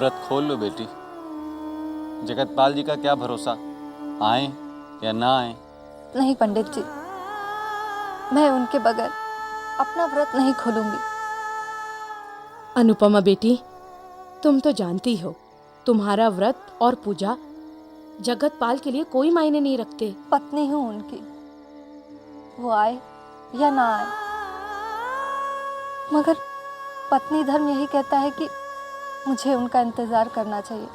व्रत खोल लो बेटी। जगतपाल जी का क्या भरोसा, आए या ना आए। नहीं पंडित जी, मैं उनके बगैर अपना व्रत नहीं खोलूंगी। अनुपमा बेटी, तुम तो जानती हो तुम्हारा व्रत और पूजा जगतपाल के लिए कोई मायने नहीं रखते। पत्नी हूँ उनकी, वो आए या ना आए, मगर पत्नी धर्म यही कहता है कि मुझे उनका इंतजार करना चाहिए,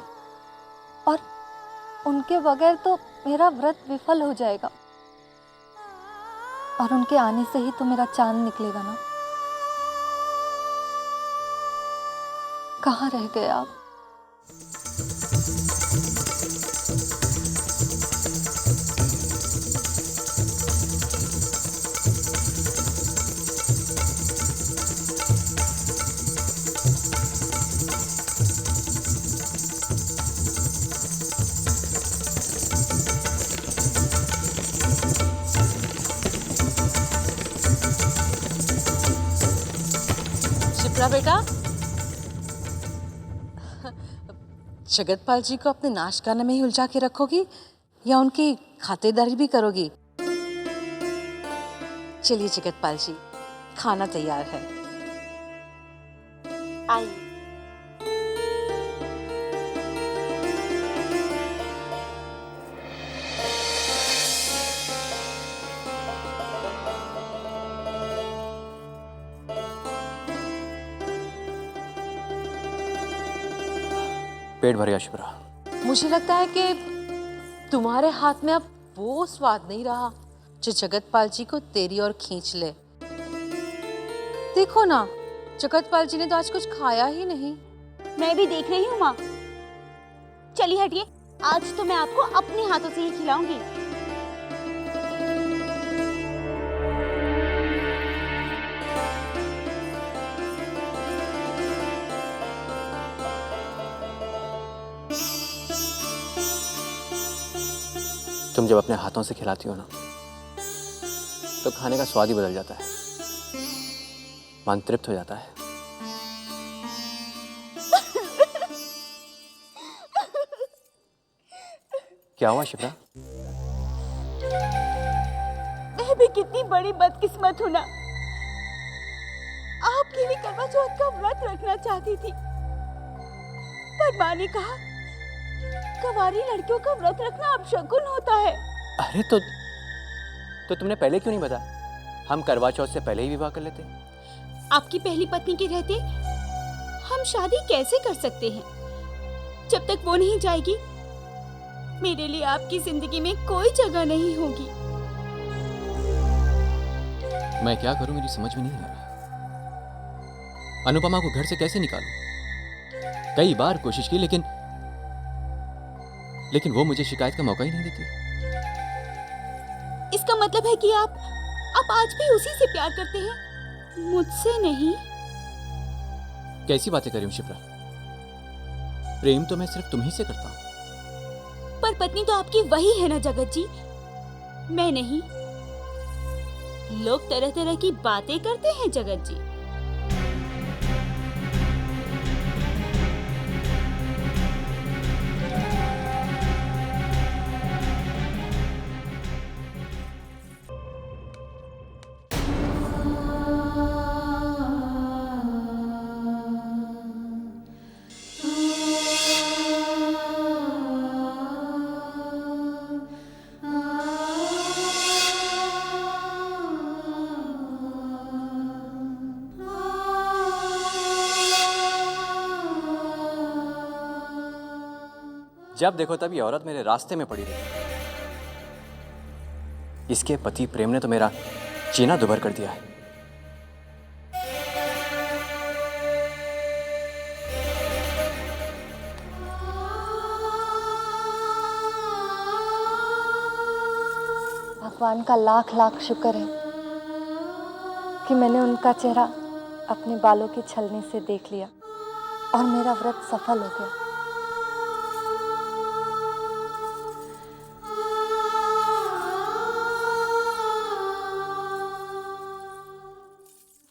और उनके बगैर तो मेरा व्रत विफल हो जाएगा, और उनके आने से ही तो मेरा चांद निकलेगा ना। कहाँ रह गए आप? शिप्रा बेटा, जगतपाल जी को अपने नाशगाने में ही उलझा के रखोगी या उनकी खातिरदारी भी करोगी? चलिए जगतपाल जी, खाना तैयार है, आइए। पेट भर गया शिप्रा। मुझे लगता है कि तुम्हारे हाथ में अब वो स्वाद नहीं रहा जो जगतपाल जी को तेरी ओर खींच ले। देखो ना, जगतपाल जी ने तो आज कुछ खाया ही नहीं। मैं भी देख रही हूँ माँ। चलिए हटिए, आज तो मैं आपको अपने हाथों से ही खिलाऊंगी। तुम जब अपने हाथों से खिलाती हो ना, तो खाने का स्वाद ही बदल जाता है, मन तृप्त हो जाता है। क्या हुआ शिप्रा? मैं भी कितनी बड़ी बदकिस्मत हूँ ना। आपके लिए करवा चौथ का व्रत रखना चाहती थी, पर माँ ने कहा कुंवारी लड़कियों का व्रत रखना अपशकुन होता है। अरे तो तुमने पहले क्यों नहीं बताया? हम करवा चौथ से पहले ही विवाह कर लेते। आपकी पहली पत्नी के रहते हम शादी कैसे कर सकते हैं? जब तक वो नहीं जाएगी, मेरे लिए आपकी जिंदगी में कोई जगह नहीं होगी। मैं क्या करूं, मेरी समझ में नहीं आ रहा। अनुपमा को घर से कैसे निकालूं? कई बार कोशिश की, लेकिन वो मुझे शिकायत का मौका ही नहीं देती। इसका मतलब है कि आप आज भी उसी से प्यार करते हैं, मुझसे नहीं। कैसी बातें कर रही हूं शिप्रा? प्रेम तो मैं सिर्फ तुम्ही से करता हूं। पर पत्नी तो आपकी वही है ना जगत जी, मैं नहीं। लोग तरह तरह की बातें करते हैं जगत जी। जब देखो तब ये औरत मेरे रास्ते में पड़ी रहती। इसके पति प्रेम ने तो मेरा जीना दुभर कर दिया है। भगवान का लाख लाख शुक्र है कि मैंने उनका चेहरा अपने बालों की छलनी से देख लिया और मेरा व्रत सफल हो गया।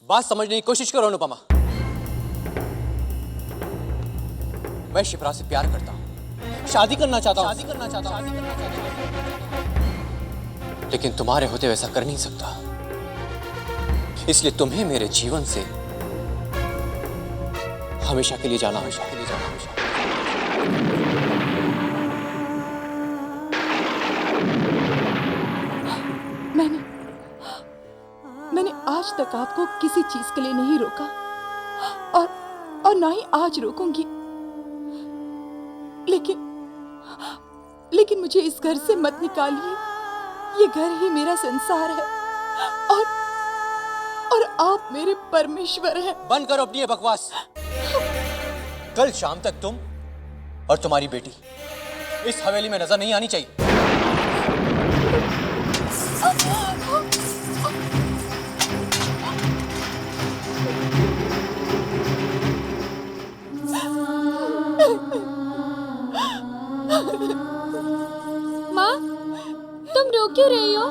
बात समझने की कोशिश करो अनुपमा। मैं शिप्रा से प्यार करता हूँ, शादी करना चाहता हूँ, लेकिन तुम्हारे होते वैसा कर नहीं सकता। इसलिए तुम्हें मेरे जीवन से हमेशा के लिए जाना होगा। मैंने आज तक आपको किसी चीज के लिए नहीं रोका और ना ही आज रोकूंगी, लेकिन मुझे इस घर से मत निकालिए। ये घर ही मेरा संसार है और आप मेरे परमेश्वर हैं। बंद करो अपनी ये बकवास। कल शाम तक तुम और तुम्हारी बेटी इस हवेली में नजर नहीं आनी चाहिए। माँ, तुम रो क्यों रही हो?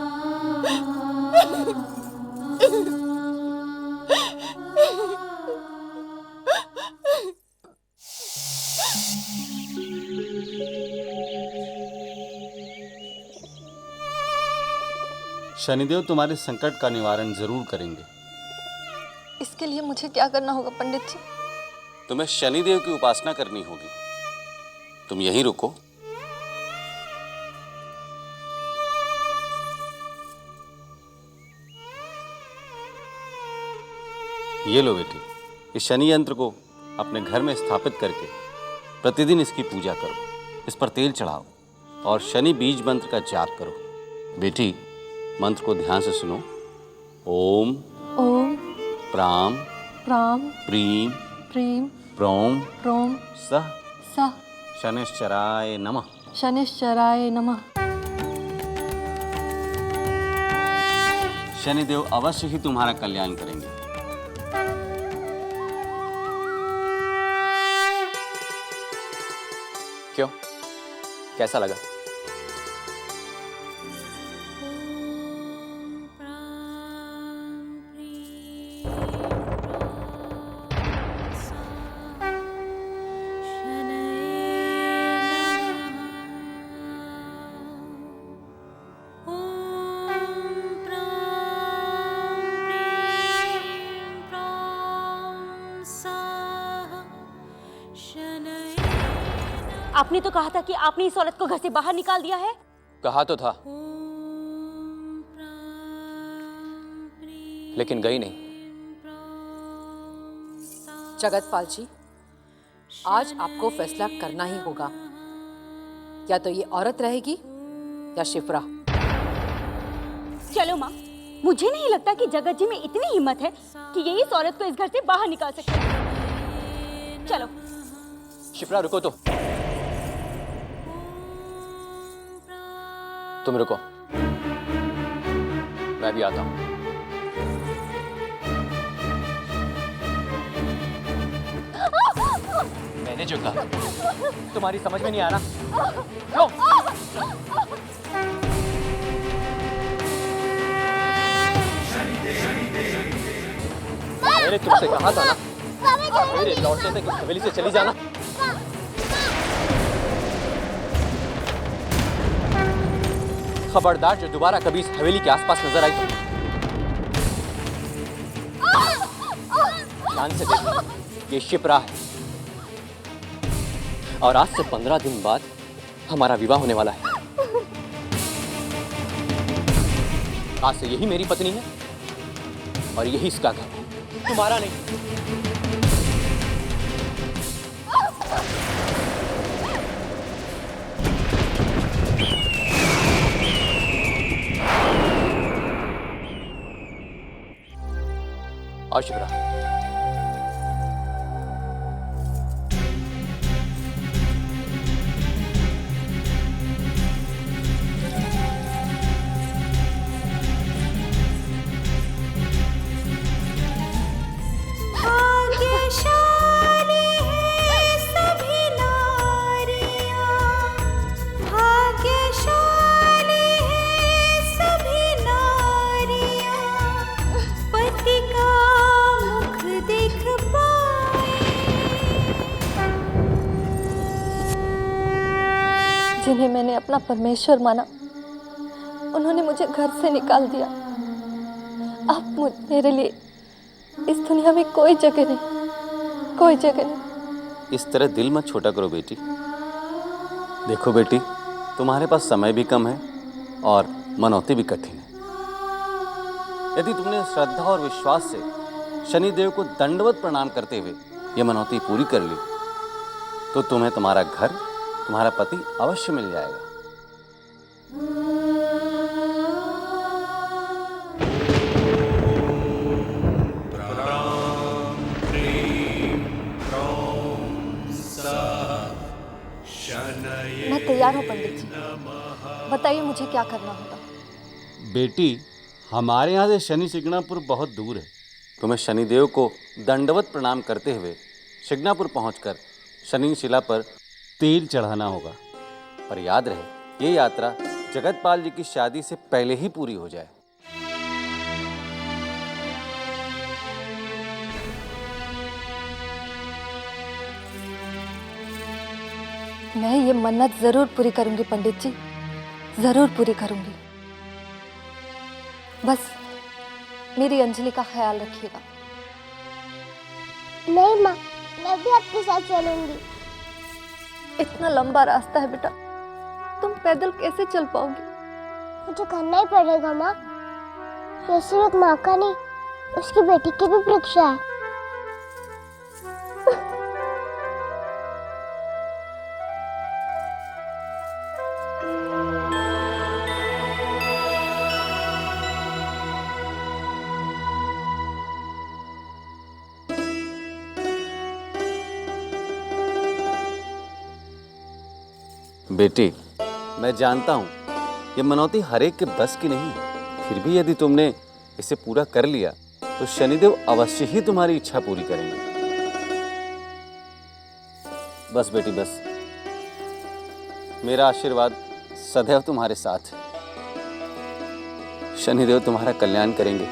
शनिदेव तुम्हारे संकट का निवारण जरूर करेंगे। इसके लिए मुझे क्या करना होगा पंडित जी? तुम्हें शनिदेव की उपासना करनी होगी। तुम यहीं रुको। ये लो बेटी, इस शनि यंत्र को अपने घर में स्थापित करके प्रतिदिन इसकी पूजा करो। इस पर तेल चढ़ाओ और शनि बीज मंत्र का जाप करो। बेटी, मंत्र को ध्यान से सुनो। ओम ओम प्राम प्राम प्रीम प्रीम प्रोम प्रोम सह सह शनिश्चराय नमः। शनिश्चराय नमः। शनिदेव अवश्य ही तुम्हारा कल्याण करेंगे। क्यों, कैसा लगा? आपने तो कहा था कि आपने इस औरत को घर से बाहर निकाल दिया है। कहा तो था, लेकिन गई नहीं। जगतपाल जी, आज आपको फैसला करना ही होगा। या तो ये औरत रहेगी या शिप्रा। चलो माँ, मुझे नहीं लगता कि जगत जी में इतनी हिम्मत है कि ये इस औरत को इस घर से बाहर निकाल सकते हैं। चलो। शिप्रा रुको तो। तुम रुको, मैं भी आता हूं। मैंने जो कहा तुम्हारी समझ में नहीं आ रहा। लो। मैंने तुमसे कहा था ना, मेरे लौटने तक इस हवेली से चली जाना। खबरदार जो दोबारा कभी इस हवेली के आसपास नजर आई तो ध्यान से देखो, ये शिप्रा है और आज से 15 दिन बाद हमारा विवाह होने वाला है। आज से यही मेरी पत्नी है और यही इसका घर, तुम्हारा नहीं। और शिप्रा, अपना परमेश्वर माना, उन्होंने मुझे घर से निकाल दिया। अब मेरे लिए इस दुनिया में कोई जगह नहीं, कोई जगह नहीं। इस तरह दिल मत छोटा करो बेटी। देखो बेटी, तुम्हारे पास समय भी कम है और मनौती भी कठिन है। यदि तुमने श्रद्धा और विश्वास से शनिदेव को दंडवत प्रणाम करते हुए यह मनौती पूरी कर ली तो तुम्हें तुम्हारा घर, तुम्हारा पति अवश्य मिल जाएगा। मैं तैयार हूँ पंडित जी, बताइए मुझे क्या करना होगा। बेटी, हमारे यहाँ से शनि शिंगणापुर बहुत दूर है। तुम्हें शनिदेव को दंडवत प्रणाम करते हुए शिंगणापुर पहुंचकर शनि शिला पर तेल चढ़ाना होगा। पर याद रहे, ये यात्रा जगतपाल जी की शादी से पहले ही पूरी हो जाए। मैं ये मन्नत जरूर पूरी करूंगी पंडित जी, जरूर पूरी करूंगी। बस मेरी अंजलि का ख्याल रखिएगा। नहीं माँ, मैं भी आपके साथ चलूंगी। इतना लंबा रास्ता है बेटा, तुम पैदल कैसे चल पाओगी? मुझे करना ही पड़ेगा माँ। ये सिर्फ माँ का नहीं, उसकी बेटी की भी परीक्षा है। बेटी, मैं जानता हूँ ये मनौती हर एक के बस की नहीं है, फिर भी यदि तुमने इसे पूरा कर लिया तो शनिदेव अवश्य ही तुम्हारी इच्छा पूरी करेंगे। बस बेटी बस, मेरा आशीर्वाद सदैव तुम्हारे साथ है। शनिदेव तुम्हारा कल्याण करेंगे।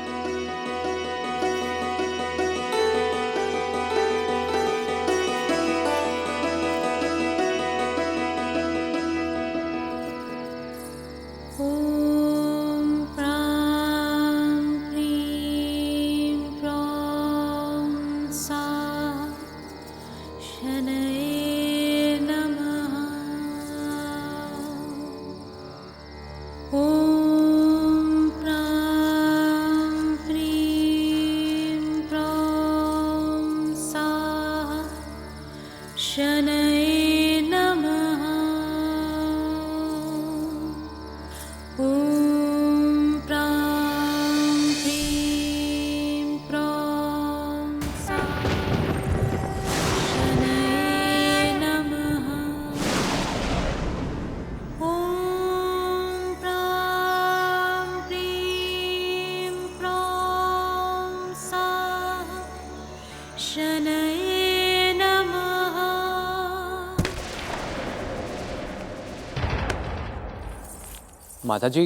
माता जी,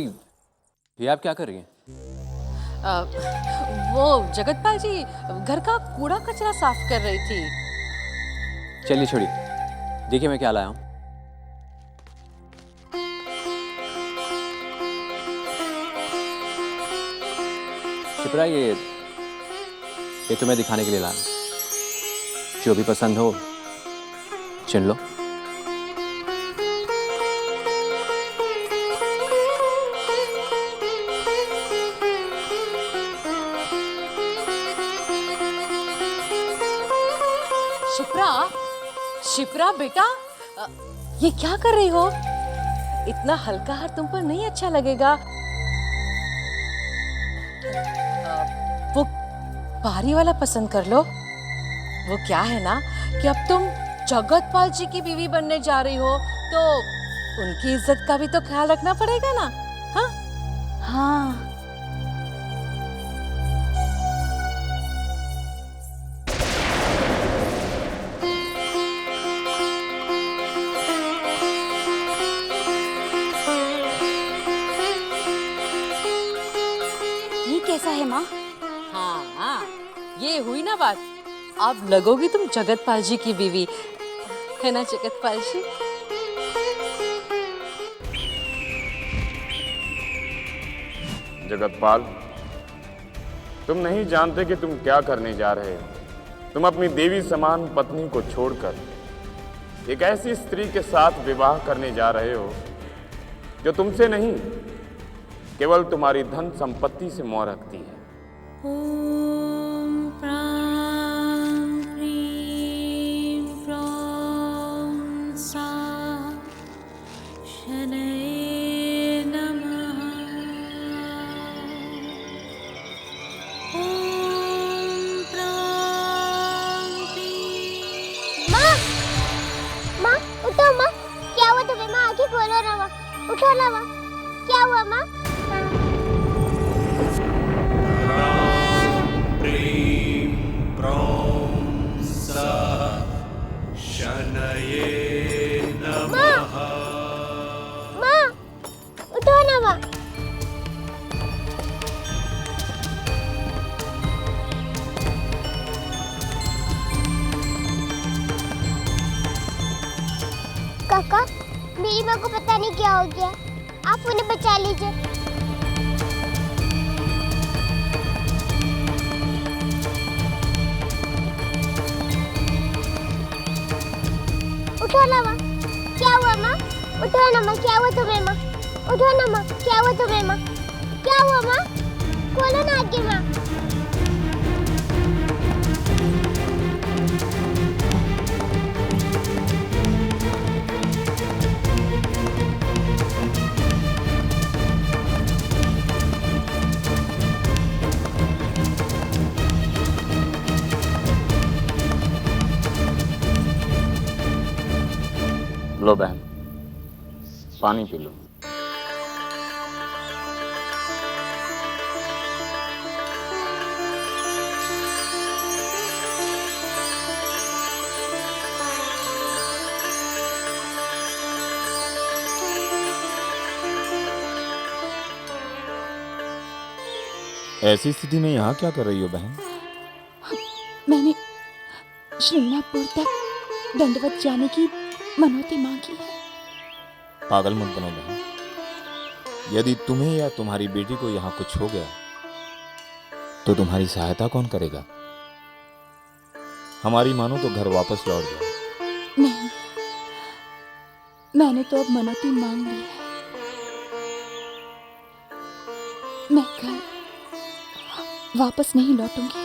ये आप क्या कर रही हैं? वो जगतपाल जी घर का कूड़ा कचरा साफ कर रही थी। चलिए छोड़िए, देखिए मैं क्या लाया हूँ। शिप्रा, ये तुम्हें दिखाने के लिए लाया हूँ। जो भी पसंद हो चुन लो। शिप्रा बेटा, ये क्या कर रही हो? इतना हल्का हार तुम पर नहीं अच्छा लगेगा। वो भारी वाला पसंद कर लो। वो क्या है ना कि अब तुम जगतपाल जी की बीवी बनने जा रही हो, तो उनकी इज्जत का भी तो ख्याल रखना पड़ेगा ना। हाँ हाँ, कैसा है माँ? हाँ, ये हुई ना बात। अब लगोगी तुम जगतपाल जी की बीवी, है ना जगतपाल जी? जगतपाल, तुम नहीं जानते कि तुम क्या करने जा रहे हो। तुम अपनी देवी समान पत्नी को छोड़कर एक ऐसी स्त्री के साथ विवाह करने जा रहे हो जो तुमसे नहीं, केवल तुम्हारी धन संपत्ति से मोह रखती है। माँ, उठो माँ, क्या हुआ तुम्हें? माँ आंखें खोलो ना माँ, उठो ना माँ, क्या हुआ माँ? माँ, उठो ना माँ। काका, मेरी माँ को पता नहीं क्या हो गया, आप उन्हें बचा लीजिए। उठो ना माँ, क्या हुआ माँ? उठो ना माँ, क्या हुआ तुम्हें माँ? उठो ना माँ, क्या हुआ तुम्हें माँ? क्या हुआ माँ? खोलो ना आगे माँ। लो बहन, पानी पी लो। ऐसी स्थिति में यहाँ क्या कर रही हो बहन? मैंने श्रृंगारपुर तक दंडवत जाने की मनौती मांगी है। पागल मत बनो बहन। यदि तुम्हें या तुम्हारी बेटी को यहाँ कुछ हो गया तो तुम्हारी सहायता कौन करेगा? हमारी मानो तो घर वापस लौट जाओ। नहीं, मैंने तो अब मनौती मांग ली है। मैं घर वापस नहीं लौटूंगी।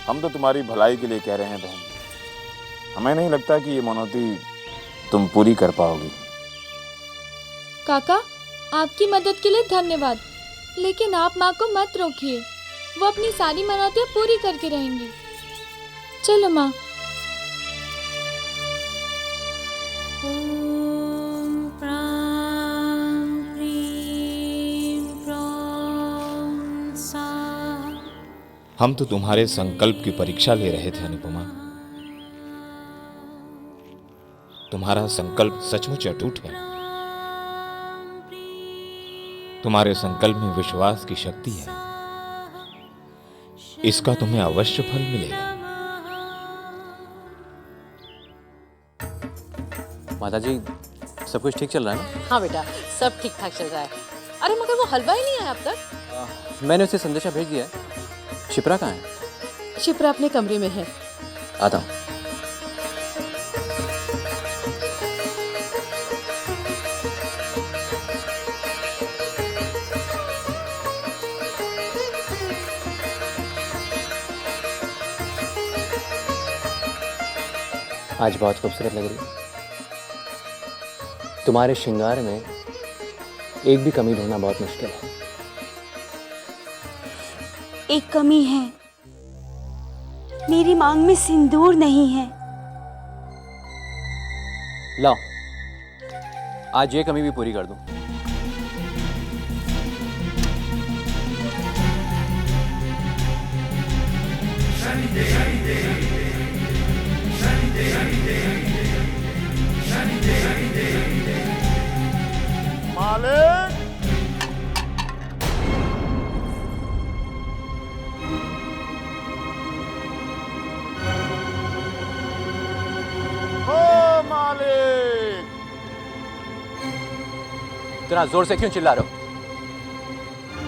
हम तो तुम्हारी भलाई के लिए कह रहे हैं बहन। हमें नहीं लगता कि ये मनौती तुम पूरी कर पाओगी। काका, आपकी मदद के लिए धन्यवाद, लेकिन आप माँ को मत रोकिए, वो अपनी सारी मनौतियाँ पूरी करके रहेंगी। चलो माँ। हम तो तुम्हारे संकल्प की परीक्षा ले रहे थे अनुपमा। तुम्हारा संकल्प सचमुच अटूट है। तुम्हारे संकल्प में विश्वास की शक्ति है। इसका तुम्हें अवश्य फल मिलेगा। माताजी, सब कुछ ठीक चल रहा है ना? हाँ बेटा, सब ठीक ठाक चल रहा है। अरे मगर वो हलवा ही नहीं आया अब तक। मैंने उसे संदेशा भेज दिया है। शिप्रा कहाँ है? शिप्रा अपने कमरे में है। आता हूँ। आज बहुत खूबसूरत लग रही है। तुम्हारे श्रृंगार में एक भी कमी ढूंढना बहुत मुश्किल है। एक कमी है, मेरी मांग में सिंदूर नहीं है। लाओ, आज ये कमी भी पूरी कर दूं। मालिक, इतना जोर से क्यों चिल्ला रहे हो?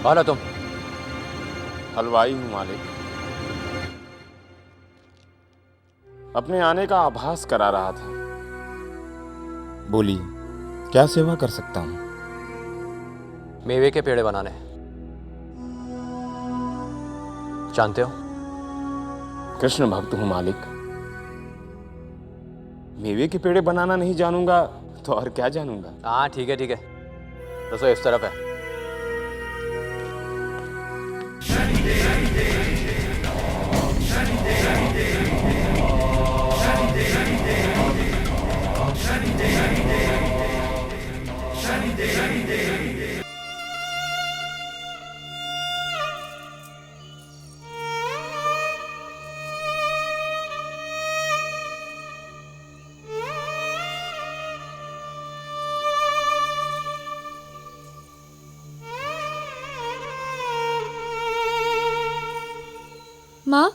बोलो तुम। हलवाई हूं मालिक। अपने आने का आभास करा रहा था। बोलिए, क्या सेवा कर सकता हूँ? मेवे के पेड़े बनाने, जानते हो? कृष्ण भक्त हूं मालिक। मेवे के पेड़े बनाना नहीं जानूंगा तो और क्या जानूंगा। हाँ ठीक है ठीक है, रसोई इस तरफ है। माँ,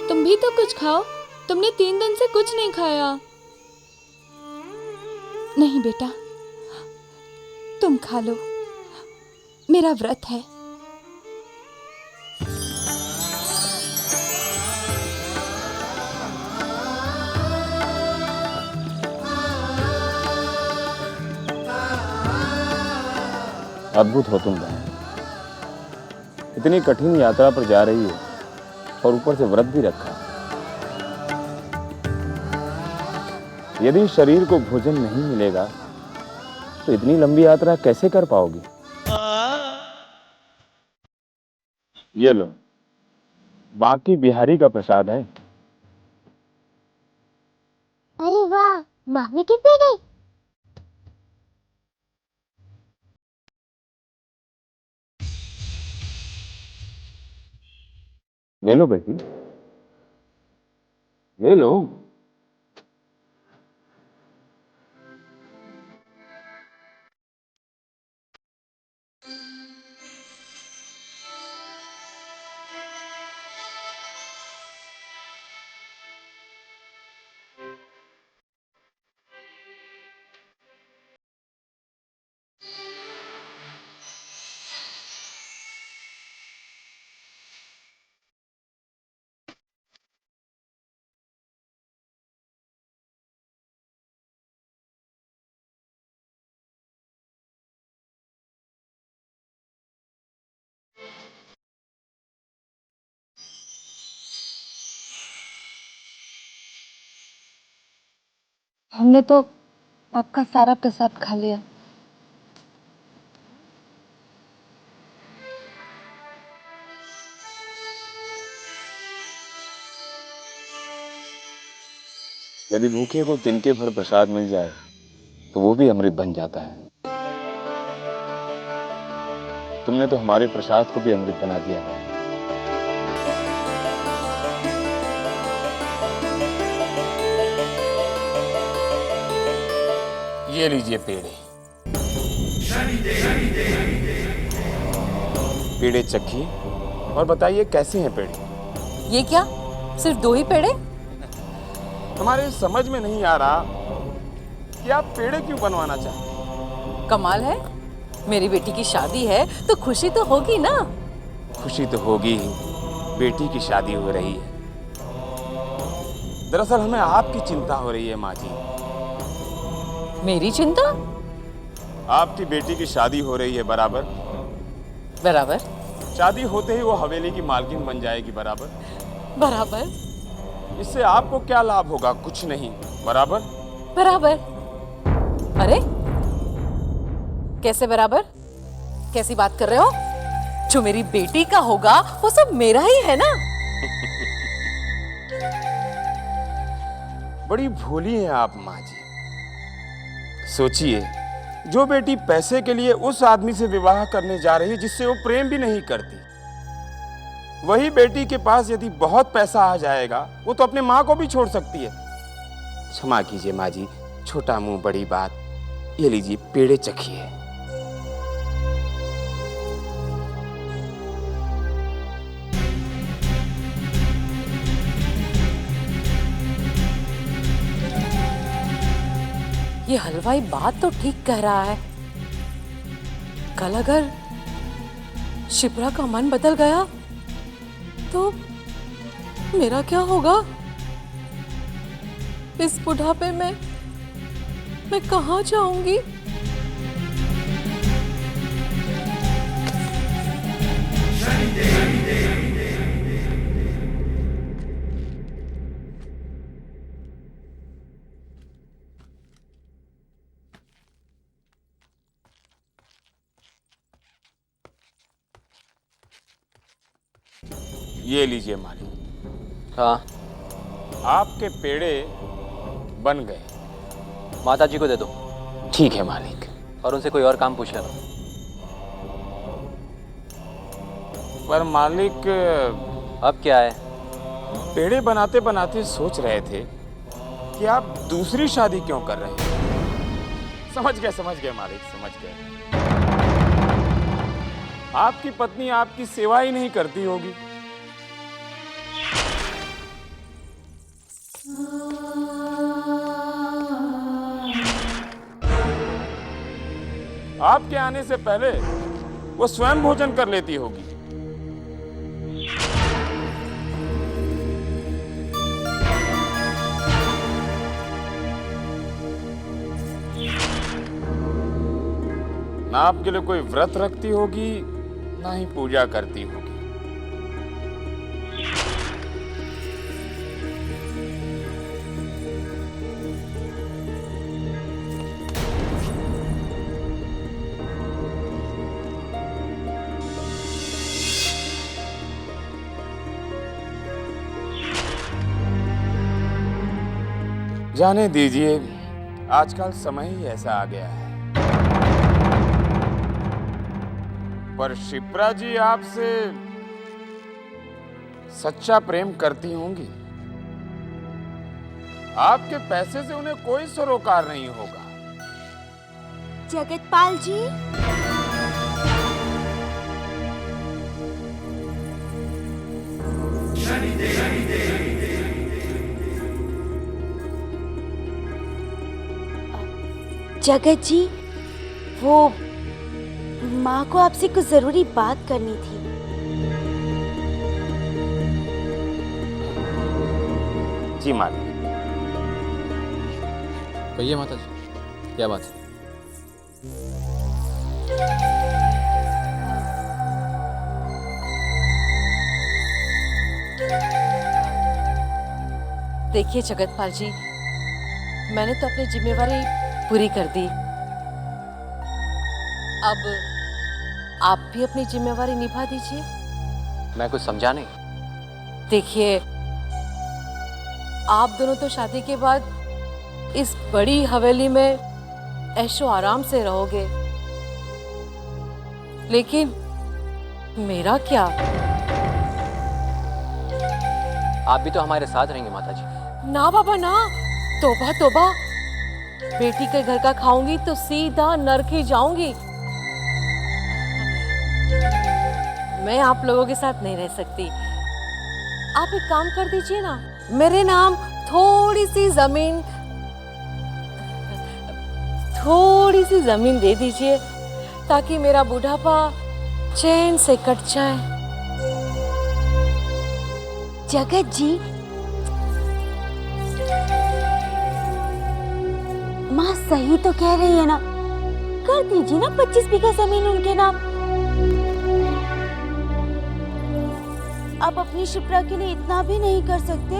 तुम भी तो कुछ खाओ। तुमने 3 दिन से कुछ नहीं खाया। नहीं बेटा, तुम खा लो, मेरा व्रत है। अद्भुत हो तुम बहन। इतनी कठिन यात्रा पर जा रही हो और ऊपर से व्रत भी रखा। यदि शरीर को भोजन नहीं मिलेगा तो इतनी लंबी यात्रा कैसे कर पाओगी? ये लो, बाकी बिहारी का प्रसाद है। अरे वाह, मामी के पेड़े। ले लो बेटी, ले लो। हमने तो आपका सारा प्रसाद खा लिया। यदि भूखे को तिनके भर प्रसाद मिल जाए तो वो भी अमृत बन जाता है। तुमने तो हमारे प्रसाद को भी अमृत बना दिया है। ये लीजिए पेड़े। पेड़े चखिए और बताइए कैसे हैं पेड़े। ये क्या, सिर्फ 2 ही पेड़े? हमारे समझ में नहीं आ रहा कि आप पेड़े क्यों बनवाना चाहते हैं। कमाल है, मेरी बेटी की शादी है तो खुशी तो होगी ना। खुशी तो होगी ही, बेटी की शादी हो रही है। दरअसल हमें आपकी चिंता हो रही है माँ जी। मेरी चिंता? आपकी बेटी की शादी हो रही है बराबर। बराबर? शादी होते ही वो हवेली की मालकिन बन जाएगी बराबर। बराबर? इससे आपको क्या लाभ होगा? कुछ नहीं बराबर। बराबर? अरे कैसे बराबर? कैसी बात कर रहे हो? जो मेरी बेटी का होगा वो सब मेरा ही है ना। बड़ी भोली हैं आप माँ जी। सोचिए, जो बेटी पैसे के लिए उस आदमी से विवाह करने जा रही है जिससे वो प्रेम भी नहीं करती, वही बेटी के पास यदि बहुत पैसा आ जाएगा वो तो अपने माँ को भी छोड़ सकती है। क्षमा कीजिए माँ जी, छोटा मुंह बड़ी बात। ये लीजिए पेड़े चखिए। ये हलवाई बात तो ठीक कह रहा है, कल अगर शिप्रा का मन बदल गया तो मेरा क्या होगा? इस बुढ़ापे में मैं कहाँ जाऊंगी? ये लीजिए मालिक, हाँ, आपके पेड़े बन गए। माता जी को दे दो ठीक है मालिक। और उनसे कोई और काम पूछ लेना। पर मालिक, अब क्या है? पेड़े बनाते बनाते सोच रहे थे कि आप दूसरी शादी क्यों कर रहे हैं। समझ गए मालिक, समझ गए। आपकी पत्नी आपकी सेवा ही नहीं करती होगी। आपके आने से पहले वो स्वयं भोजन कर लेती होगी। ना आपके लिए कोई व्रत रखती होगी, ना ही पूजा करती होगी। जाने दीजिए, आजकल समय ही ऐसा आ गया है। पर शिप्रा जी आपसे सच्चा प्रेम करती होंगी। आपके पैसे से उन्हें कोई सरोकार नहीं होगा। जगतपाल जी, जगत जी, वो माँ को आपसे कुछ जरूरी बात करनी थी। जी मालिक। कहिए माता जी, क्या बात है? देखिए जगतपाल जी, मैंने तो अपनी जिम्मेवारी पूरी कर दी। अब आप भी अपनी जिम्मेवारी निभा दीजिए। मैं कुछ समझा नहीं। देखिए, आप दोनों तो शादी के बाद इस बड़ी हवेली में ऐशो आराम से रहोगे, लेकिन मेरा क्या? आप भी तो हमारे साथ रहेंगे माता जी। ना बाबा ना, तौबा तौबा। बेटी के घर का खाऊंगी तो सीधा नरक ही जाऊंगी। मैं आप लोगों के साथ नहीं रह सकती। आप एक काम कर दीजिए ना, मेरे नाम थोड़ी सी जमीन दे दीजिए, ताकि मेरा बुढ़ापा चैन से कट जाए। जगत जी, माँ सही तो कह रही है ना, कर दीजिए ना 25 बीघा जमीन उनके नाम। आप अपनी शिप्रा के लिए इतना भी नहीं कर सकते?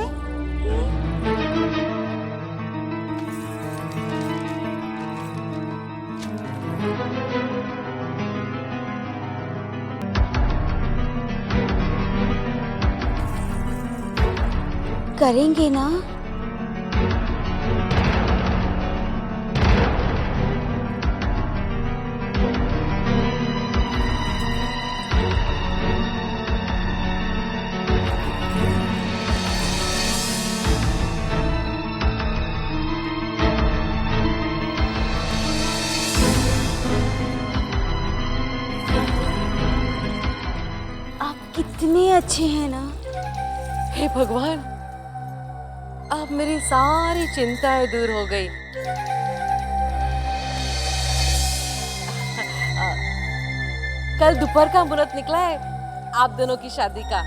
करेंगे ना? कितने अच्छे हैं ना। हे भगवान, अब मेरी सारी चिंताएं दूर हो गई। कल दोपहर का मुहूर्त निकला है आप दोनों की शादी का।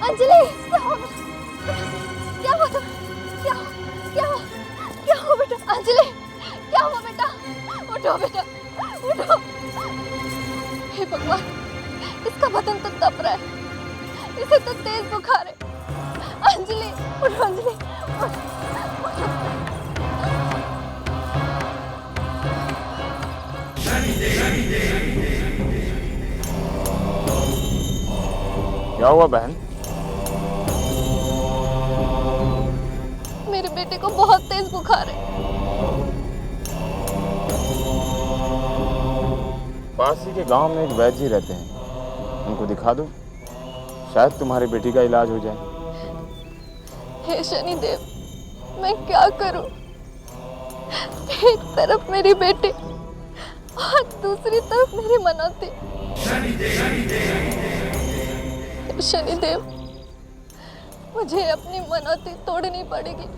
अंजलि, क्या हुआ तुम? क्या हुआ बेटा? अंजलि, क्या हुआ बेटा? उठो बेटा, उठो। हे भगवान, इसका बदन तो तप रहा है, इसे तो तेज बुखार है। अंजलि, उठो अंजलि, उठो। क्या हुआ बहन? मेरे बेटे को बहुत तेज बुखार है। पास ही के गांव में एक वैद्य जी रहते हैं, उनको दिखा दो, शायद तुम्हारे बेटी का इलाज हो जाए। हे शनिदेव, मैं क्या करूं? एक तरफ मेरी बेटी और दूसरी तरफ मेरी मनौती। शनिदेव, मुझे अपनी मनौती तोड़नी पड़ेगी।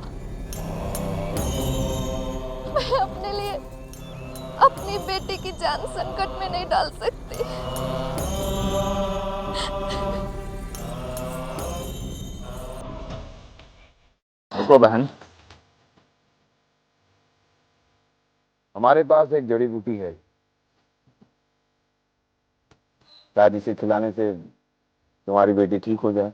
मैं अपने लिए अपनी बेटी की जान संकट में नहीं डाल सकती। रुको बहन, हमारे पास एक जड़ी बूटी है, शायद इसे खिलाने से तुम्हारी बेटी ठीक हो जाए।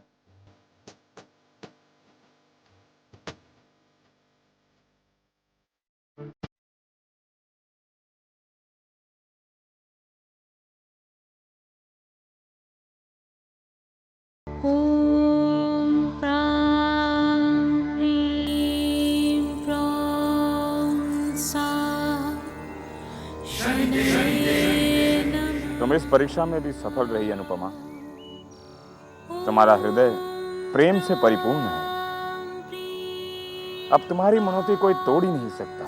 तुम इस परीक्षा में भी सफल रही अनुपमा। तुम्हारा हृदय प्रेम से परिपूर्ण है। अब तुम्हारी मनौती कोई तोड़ ही नहीं सकता।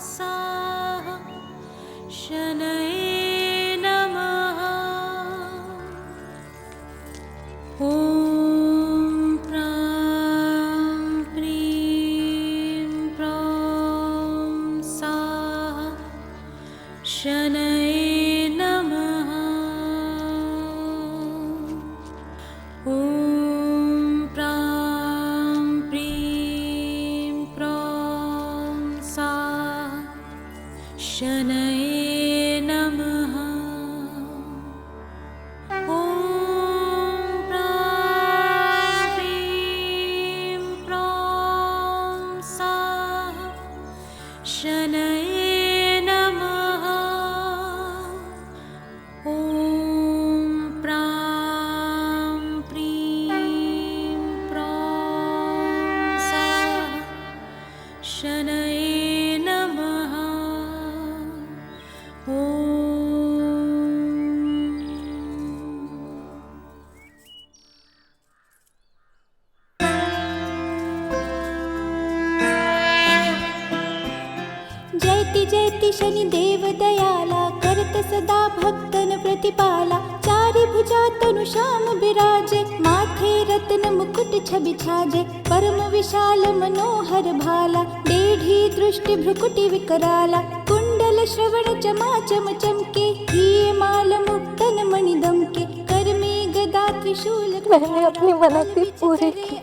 जयति शनि देव दयाला, करत सदा भक्तन प्रतिपाला। चारि भुजा तनु श्याम बिराजे, माथे रत्न मुकुट छवि छाजे। परम विशाल मनोहर भाला, डेढ़ी दृष्टि भ्रुकुटि विकराला। कुंडल श्रवण चमाचम चमके, हिये माल मुक्तन मणि दमके। कर में गदा त्रिशूल, मैंने अपनी मनौती पूरी की,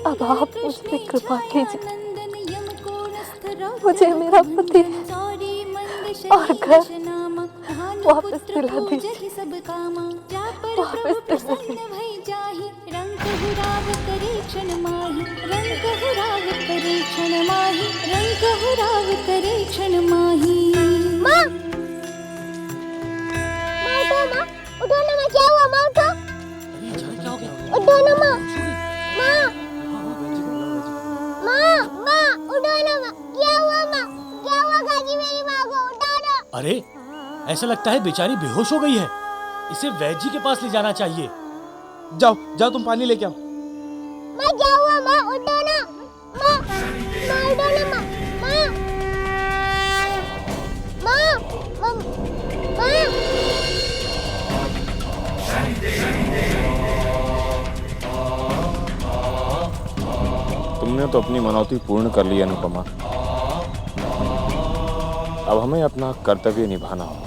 अब आप मुझ पे कृपा कीजिए। मुझे मेरा पति और घर वापस दिला दीजिए, वापस दिला दीजिए। रंग हुराव करे क्षण माही, रंग हुराव करे क्षण माही, रंग हुराव करे क्षण माही। माँ, उठो ना माँ, क्या हुआ माँ? उठो ना माँ, माँ उठो ना माँ, क्या हुआ माँ? क्या हुआ काकी मेरी माँ को? उठो ना। अरे ऐसा लगता है बेचारी बेहोश हो गई है, इसे वैद्य जी के पास ले जाना चाहिए। जाओ जाओ, तुम पानी लेके आओ। माँ क्या हुआ माँ? उठो ना माँ। उठो ना माँ। माँ, माँ। तुमने तो अपनी मनौती पूर्ण कर ली अनुपमा। अब हमें अपना कर्तव्य निभाना होगा।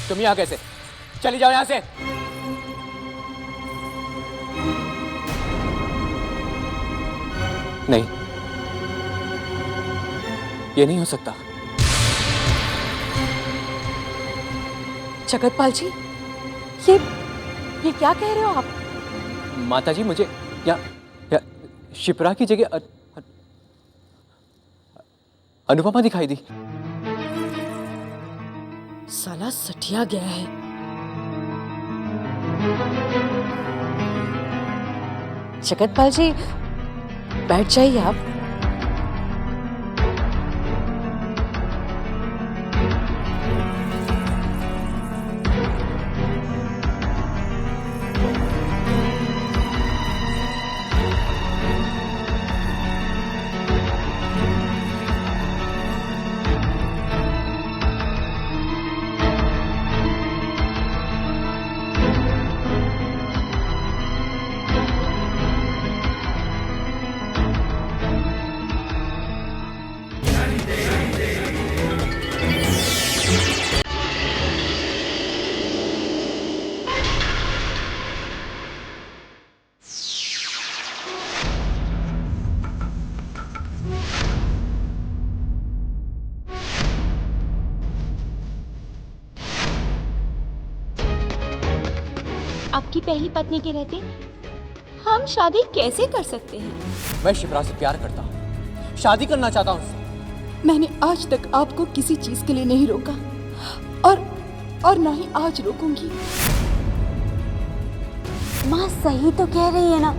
तुम यहाँ कैसे? चली जाओ यहाँ से। नहीं, ये नहीं हो सकता। जगतपाल जी, ये क्या कह रहे हो आप? माता जी, मुझे या शिप्रा की जगह अनुपमा दिखाई दी। साला सठिया गया है। जगतपाल जी, बैठ जाइए आप। आपकी पहली पत्नी के रहते हम शादी कैसे कर सकते हैं? मैं शिप्रा से प्यार करता हूँ, शादी करना चाहता हूँ उससे। मैंने आज तक आपको किसी चीज के लिए नहीं रोका और ना ही आज रोकूंगी। माँ सही तो कह रही है ना,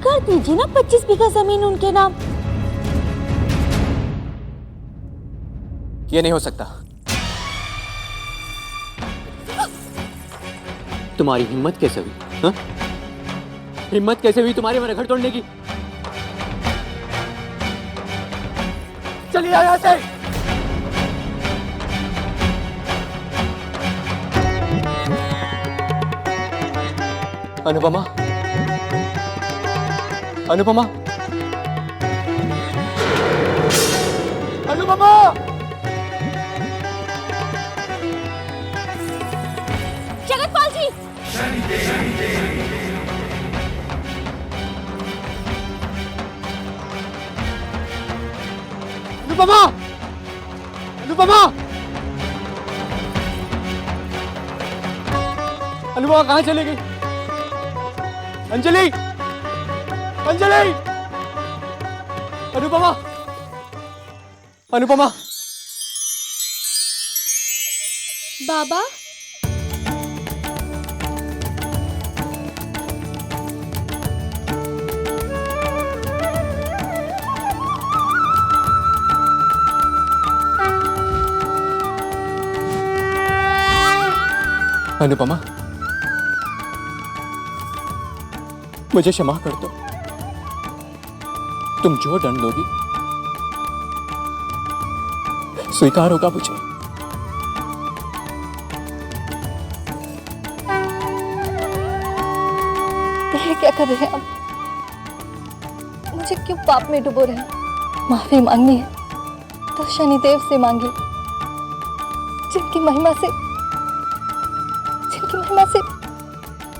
कर दीजिए ना 25 बीघा जमीन उनके नाम। ये नहीं हो सकता। तुम्हारी हिम्मत कैसे हुई? हाँ? हिम्मत कैसे हुई तुम्हारे मेरा घर तोड़ने की? चलिए यहाँ से। अनुपमा, अनुपमा, अनुपमा, अनुपमा, अनुपमा, अनुपमा कहाँ चली गई? अंजलि, अंजलि, अनुपमा, अनुपमा। बाबा, अनुपमा, मुझे क्षमा कर दो। तुम जो दंड लोगी स्वीकार होगा मुझे। ये क्या कर रहे हैं आप? मुझे क्यों पाप में डुबो रहे हैं? माफी मांगनी है तो शनिदेव से मांगी, जिनकी महिमा से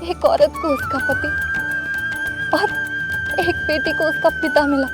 एक औरत को उसका पति और एक बेटी को उसका पिता मिला।